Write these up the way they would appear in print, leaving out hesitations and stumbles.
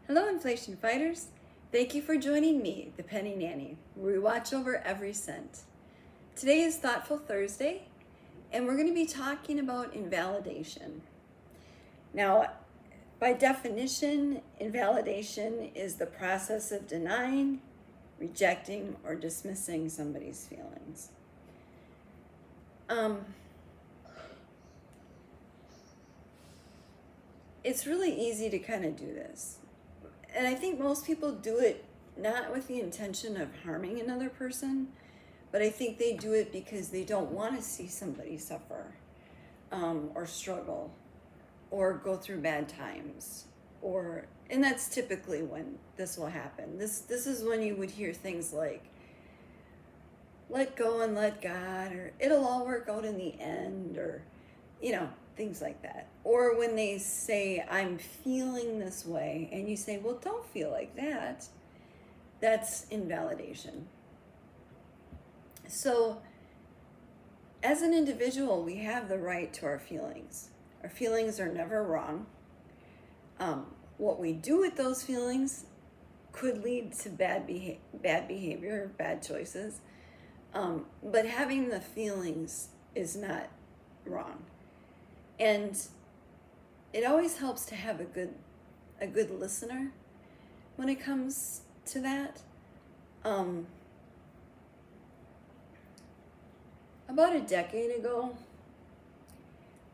Hello, inflation fighters. Thank you for joining me, the Penny Nanny, where we watch over every cent. Today is Thoughtful Thursday, and we're going to be talking about invalidation. Now, by definition, invalidation is the process of denying, rejecting, or dismissing somebody's feelings. It's really easy to kind of do this. And I think most people do it not with the intention of harming another person, but I think they do it because they don't want to see somebody suffer or struggle or go through bad times. And that's typically when this will happen. This is when you would hear things like, let go and let God, or it'll all work out in the end, or, things like that. Or when they say, I'm feeling this way, and you say, well, don't feel like that. That's invalidation. So, as an individual, we have the right to our feelings. Our feelings are never wrong. What we do with those feelings could lead to bad behavior, bad choices. But having the feelings is not wrong. And it always helps to have a good listener when it comes to that. About a decade ago,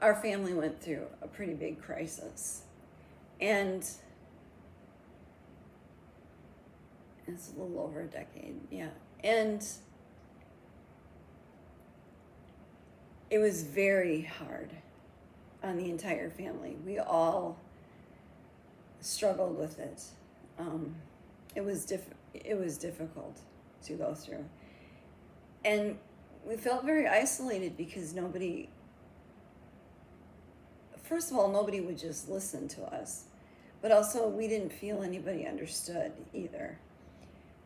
our family went through a pretty big crisis. And it's a little over a decade, yeah. And it was very hard on the entire family. We all struggled with it. It was difficult to go through. And we felt very isolated because first of all, nobody would just listen to us, but also we didn't feel anybody understood either.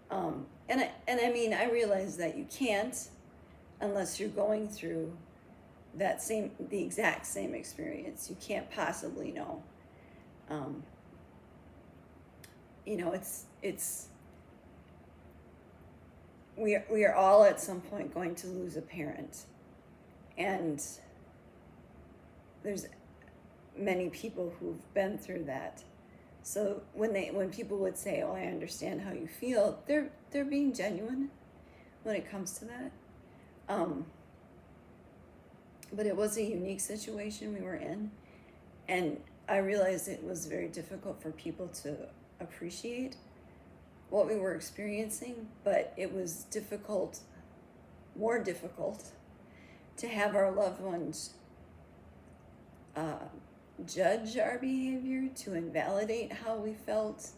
I realize that you can't unless you're going through the exact same experience. You can't possibly know. We are all at some point going to lose a parent, and there's many people who've been through that. So when people would say, "Oh, I understand how you feel," they're being genuine when it comes to that. But it was a unique situation we were in, and I realized it was very difficult for people to appreciate what we were experiencing, but it was more difficult, to have our loved ones judge our behavior, to invalidate how we felt,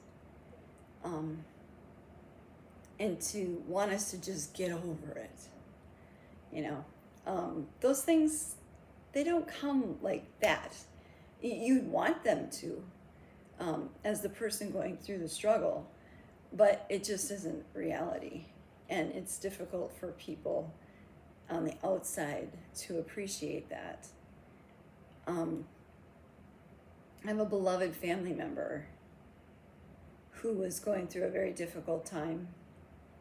and to want us to just get over it. Those things, they don't come like that. You'd want them to, as the person going through the struggle, but it just isn't reality. And it's difficult for people on the outside to appreciate that. I have a beloved family member who was going through a very difficult time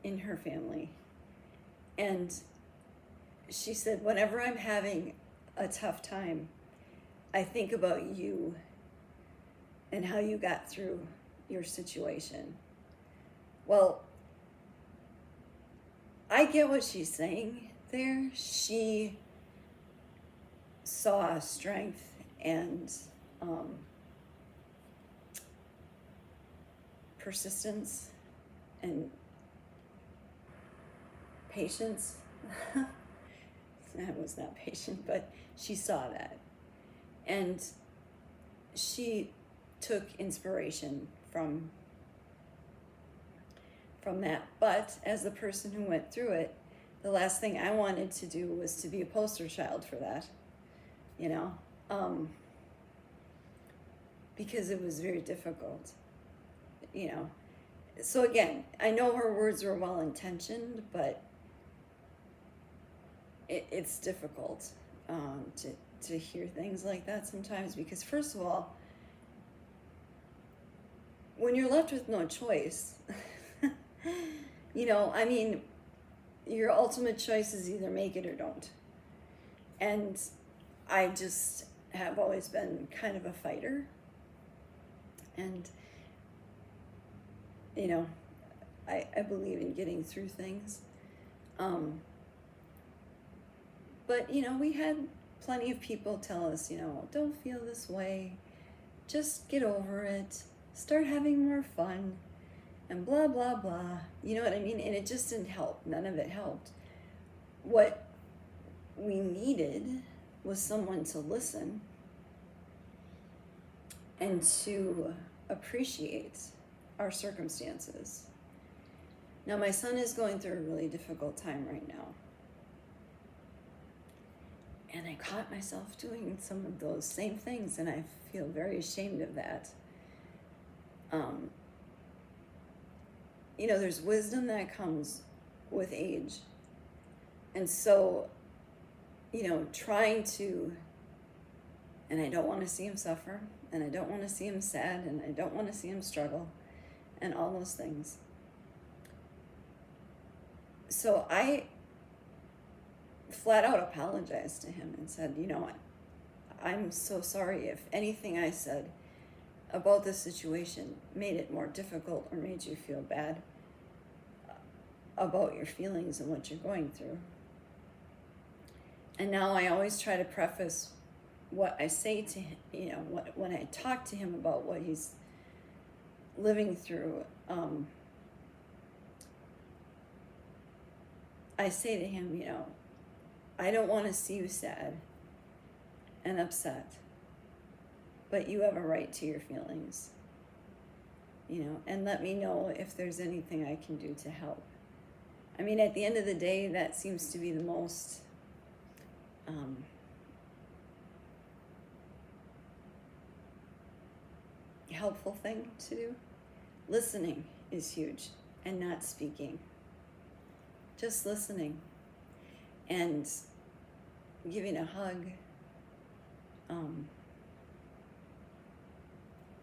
in her family. And she said, whenever I'm having a tough time, I think about you and how you got through your situation. Well, I get what she's saying there. She saw strength and persistence and patience. I was not patient, but she saw that. And she took inspiration from that. But as the person who went through it, the last thing I wanted to do was to be a poster child for that, because it was very difficult, So again, I know her words were well-intentioned, but it's difficult to hear things like that sometimes, because first of all, when you're left with no choice, I mean, your ultimate choice is either make it or don't. And I just have always been kind of a fighter. And, I believe in getting through things. But, we had plenty of people tell us, don't feel this way. Just get over it. Start having more fun. And blah, blah, blah. You know what I mean? And it just didn't help. None of it helped. What we needed was someone to listen and to appreciate our circumstances. Now, my son is going through a really difficult time right now. And I caught myself doing some of those same things, and I feel very ashamed of that. There's wisdom that comes with age. And so, trying to, and I don't want to see him suffer, and I don't want to see him sad, and I don't want to see him struggle, and all those things. So I flat out apologized to him and said, I'm so sorry if anything I said about this situation made it more difficult or made you feel bad about your feelings and what you're going through. And now I always try to preface what I say to him, when I talk to him about what he's living through. I say to him, I don't want to see you sad and upset, but you have a right to your feelings, and let me know if there's anything I can do to help. I mean, at the end of the day, that seems to be the most helpful thing to do. Listening is huge, and not speaking. Just listening and giving a hug,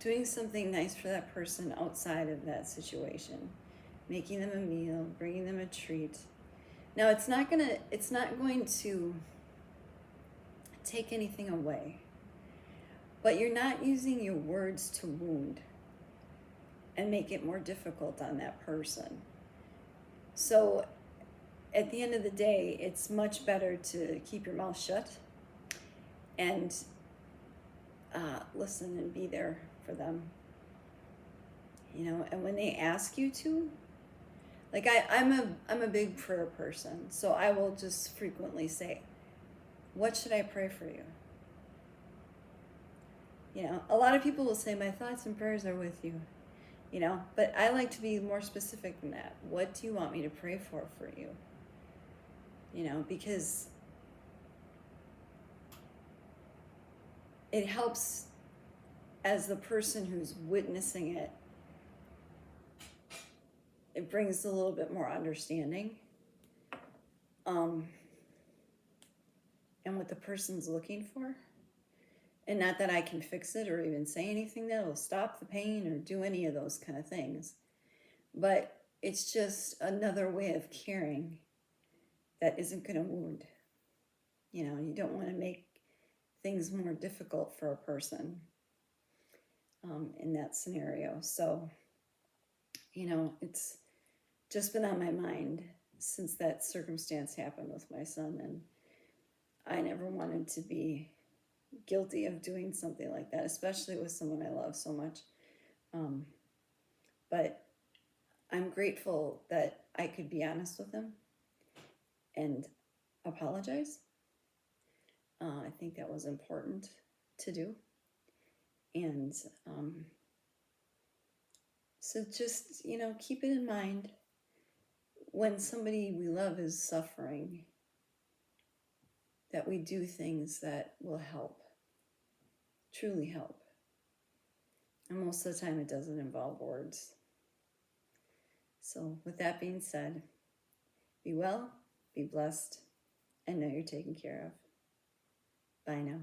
doing something nice for that person outside of that situation, making them a meal, bringing them a treat. Now, it's not going to take anything away, but you're not using your words to wound and make it more difficult on that person. So at the end of the day, it's much better to keep your mouth shut and listen and be there for them. And when they ask you to, like I'm a big prayer person, so I will just frequently say, what should I pray for you? A lot of people will say, my thoughts and prayers are with you, but I like to be more specific than that. What do you want me to pray for you? Because it helps as the person who's witnessing it. It brings a little bit more understanding. And what the person's looking for. And not that I can fix it or even say anything that will stop the pain or do any of those kind of things. But it's just another way of caring that isn't going to wound. You don't want to make things more difficult for a person in that scenario. So, it's just been on my mind since that circumstance happened with my son. And I never wanted to be guilty of doing something like that, especially with someone I love so much. But I'm grateful that I could be honest with him and apologize. I think that was important to do. And so just, keep it in mind when somebody we love is suffering, that we do things that will help, truly help. And most of the time it doesn't involve words. So with that being said, be well, be blessed, and know you're taken care of. Bye now.